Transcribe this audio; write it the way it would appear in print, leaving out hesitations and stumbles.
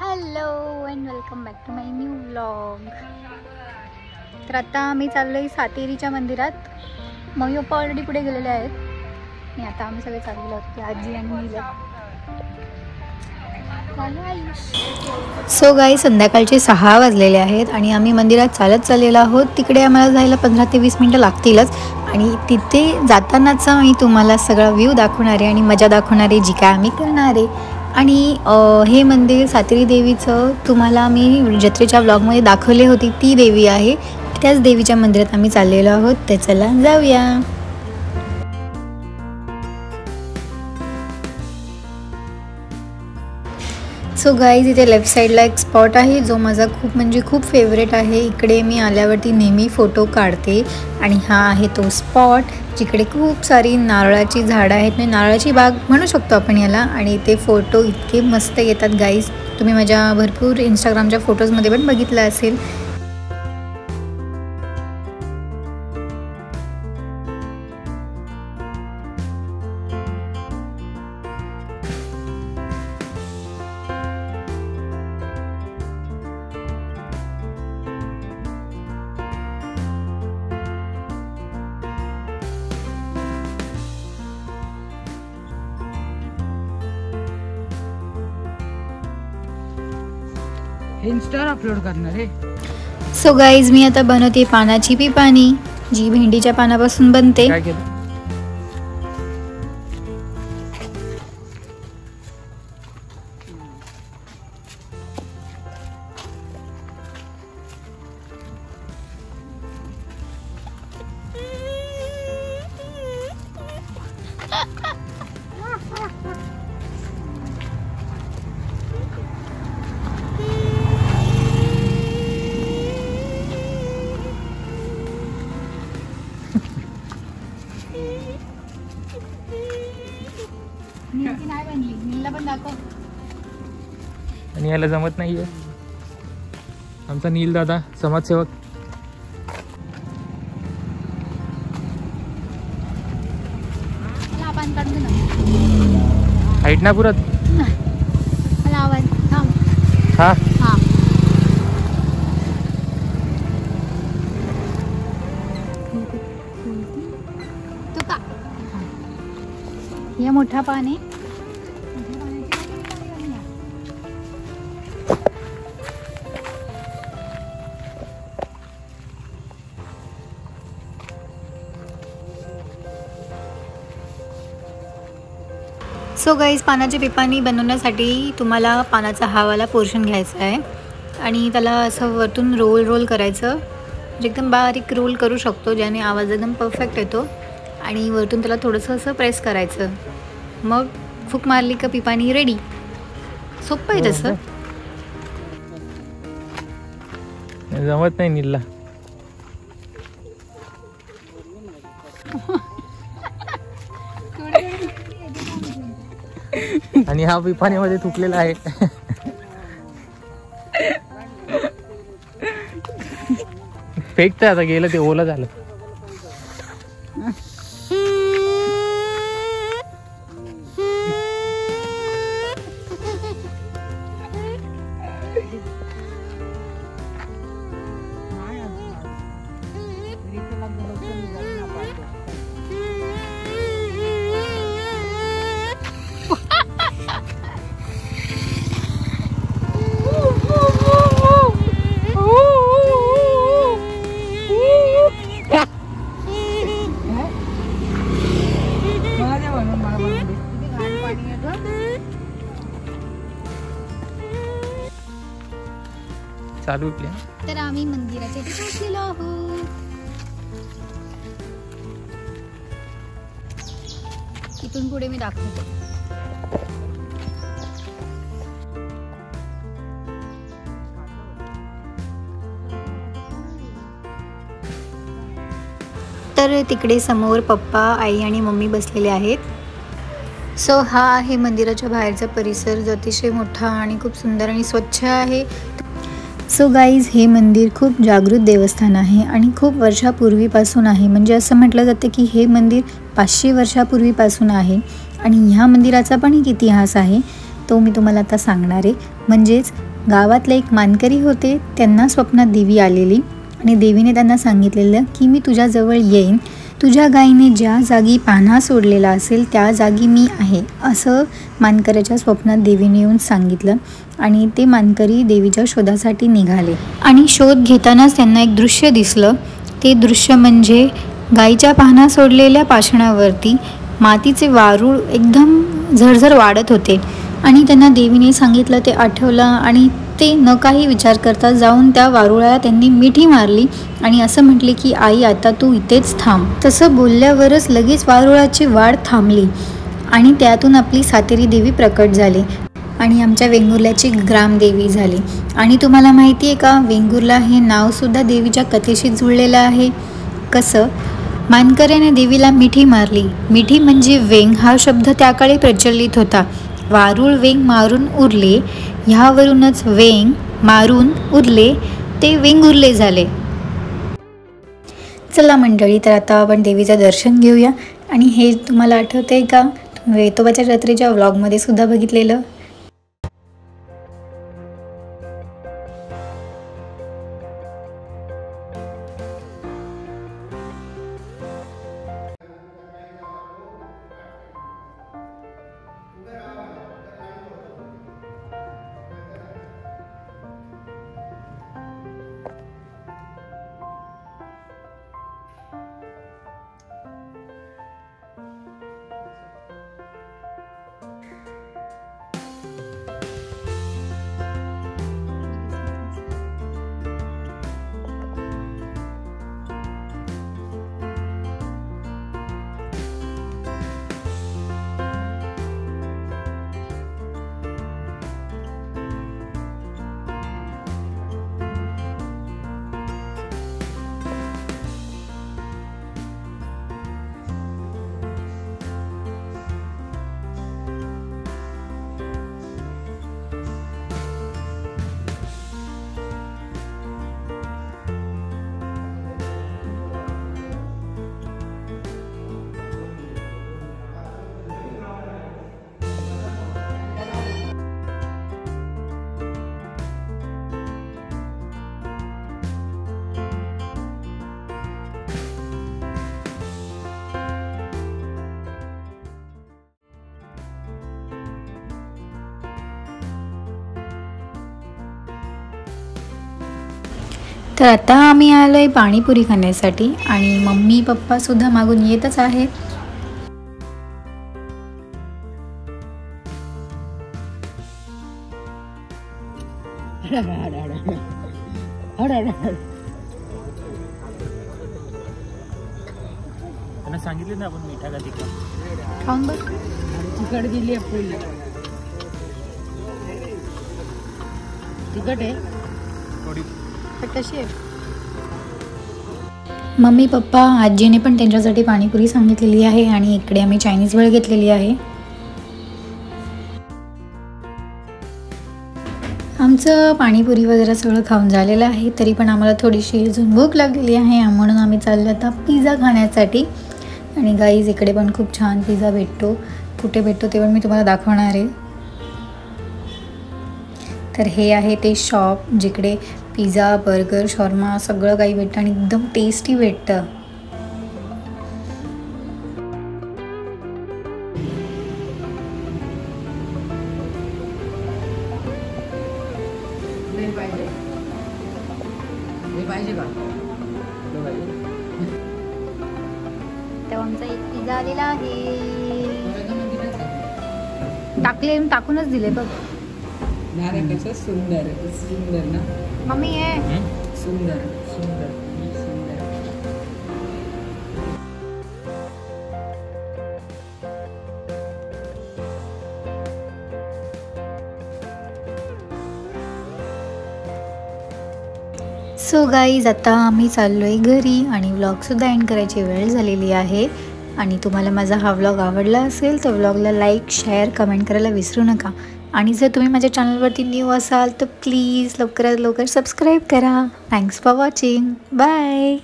Hello and welcome back to my new vlog. तर आता आम्ही चाललो आहे सातेरीच्या मंदिरात. मम्मी पप्पा ऑलरेडी पुढे गेलेले आहेत आणि आता आम्ही सगळे चाललेलो आहोत की आजी आणि मुलं. सो गाई संध्याकाळचे 6 वाजलेले आहेत आणि आम्ही मंदिरात चालत चाललेलो आहोत. तिकडे आम्हाला जायला 15 ते 20 मिनटं लागतीलच आणि तिथे जातानाचा मी तुम्हाला सगळा व्ह्यू दाखवणार आहे आणि मजा दाखवणार आहे जी काय आम्ही करणार आहे. आणि हे मंदिर सातेरी देवीचं तुम्हाला मी जत्रेच्या ब्लॉगमध्ये दाखवले होती, ती देवी आहे. त्याच देवीच्या मंदिरात आम्ही चाललेलो आहोत. तर चला जाऊया. सो गाईज इथे लेफ्ट साईडला एक स्पॉट आहे जो माझा खूप फेवरेट आहे. इकडे मी आल्यावरती नेहमी फोटो काढते आणि हा आहे तो स्पॉट जिकडे खूप सारी नारळाची झाडं आहेत. म्हणजे नारळाची बाग म्हणू शकतो आपण याला. आणि ते फोटो इतके मस्त येतात गाईज. तुम्ही माझ्या भरपूर इंस्टाग्रामच्या फोटोजमध्ये पण बघितलं असेल. इंस्टावर अपलोड करणार आहे. सो गाईज मी आता बनवते पानाची पिपाणी जी भेंडीच्या पानापासून बनते. काय केलं? नाही बनली, नीलला पण दाखव. आणि याला जमत नाहीये. आमचा नील दादा समाजसेवक. मला पान काढून दे ना. हाईट ना पुरत. मला आवाज थांब. हा हा तो का हे मोठा पान आहे. सो गाईज पानाची पिपाणी बनवण्यासाठी तुम्हाला पानाचा हावाला पोर्शन घ्यायचा आहे आणि त्याला असं वरतून रोल करायचं. म्हणजे एकदम बारीक रोल करू शकतो ज्याने आवाज एकदम परफेक्ट येतो. आणि वरतून त्याला थोडंसं असं प्रेस करायचं. मग फूक मारली का पिपाणी रेडी. सोपं आहे तसं. जमत नाही नीलला. आणि हा पिपाणीमध्ये थुकलेला आहे. फेकतं आता, गेलं ते ओलं झालं. चालू तर आम्ही मंदिराच्या इथे पोहोचलेलो आहोत. इथून पुढे मी दाखवते. तर तिकडे समोर पप्पा, आई आणि मम्मी बसलेले आहेत. सो हा आहे मंदिराच्या बाहेरचा परिसर जो अतिशय मोठा आणि खूप सुंदर आणि स्वच्छ आहे. सो गाईज हे मंदिर खूप जागृत देवस्थान आहे आणि खूप वर्षापूर्वीपासून आहे. म्हणजे असं म्हटलं जातं की हे मंदिर 500 वर्षापूर्वीपासून आहे. आणि ह्या मंदिराचा पण एक इतिहास आहे. तो मी तुम्हाला आता सांगणार आहे. म्हणजेच गावातले एक मानकरी होते, त्यांना स्वप्नात देवी आलेली आणि देवीने त्यांना सांगितलेलं की मी तुझ्याजवळ येईन, तुझ्या गायीने ज्या जागी पान्हा सोडलेला असेल त्या जागी मी आहे, असं मानकऱ्याच्या स्वप्नात देवीने येऊन सांगितलं. आणि ते मानकरी देवीच्या शोधासाठी निघाले आणि शोध घेतानाच त्यांना एक दृश्य दिसलं. ते दृश्य म्हणजे गाईच्या पान्हा सोडलेल्या पाषाणावरती मातीचे वारूळ एकदम झरझर वाढत होते आणि त्यांना देवीने सांगितलं ते आठवलं आणि ते न काही विचार करता जाऊन त्या वारुळाला त्यांनी मिठी मारली आणि असं म्हटले की आई आता तू इथेच थांब. तसं बोलल्यावरच लगेच वारुळाची वाढ थांबली आणि त्यातून आपली सातेरी देवी प्रकट झाली आणि आमच्या वेंगुर्ल्याची ग्रामदेवी झाली. आणि तुम्हाला माहिती आहे का, वेंगुर्ला हे नावसुद्धा देवीच्या कथेशी जुळलेलं आहे. कसं, मानकऱ्याने देवीला मिठी मारली. मिठी म्हणजे वेंग हा शब्द त्याकाळी प्रचलित होता. वारूळ वेंग मारून उरले, ह्यावरूनच वेंग मारून उरले ते वेंगुर्ले झाले. चला मंडळी, तर आता आपण देवीचं दर्शन घेऊया. आणि हे तुम्हाला आठवतं आहे का, वेतोबाच्या जत्रेच्या व्लॉगमध्ये सुद्धा बघितलेलं. तर आता आम्ही आलो आहे पाणीपुरी खाण्यासाठी आणि मम्मी पप्पासुद्धा मागून येतच आहेत. त्यांना सांगितले ना आपण मिठा का तिखट खाऊन बघ. तिखट दिली फुल तिखट आहे थोडी. कशी आहे? मम्मी पप्पा आजीने पण त्यांच्यासाठी पाणीपुरी सांगितलेली आहे आणि इकडे आम्ही चायनीज भेळ घेतलेली आहे. आमचं पाणीपुरी वगैरे सगळं खाऊन झालेलं आहे, तरी पण आम्हाला थोडीशी अजून भूक लागलेली आहे म्हणून आम्ही चाललो आता पिझ्झा खाण्यासाठी. आणि गाईज इकडे पण खूप छान पिझ्झा भेटतो. कुठे भेटतो ते पण मी तुम्हाला दाखवणार आहे. तर हे आहे ते शॉप जिकडे पिझ्झा, बर्गर, शॉर्मा सगळं काही भेटतं आणि एकदम टेस्टी भेटतं. तर आमचा एक पिझ्झा आलेला आहे. टाकूनच दिले बघ. कसं सुंदर सुंदर ना मम्मी आहे सुंदर सुंदर सुंदर. सो गाईज आता आम्ही चाललो आहे घरी आणि व्लॉगसुद्धा एंड करायची वेळ झालेली आहे. आणि तुम्हाला माझा हा व्लॉग आवडला असेल तर व्लॉगला लाईक, शेअर, कमेंट करायला विसरू नका. आणि जर तुम्ही माझ्या चॅनलवरती न्यू असाल तर प्लीज लवकरात लवकर सबस्क्राईब करा. Thanks for watching. बाय.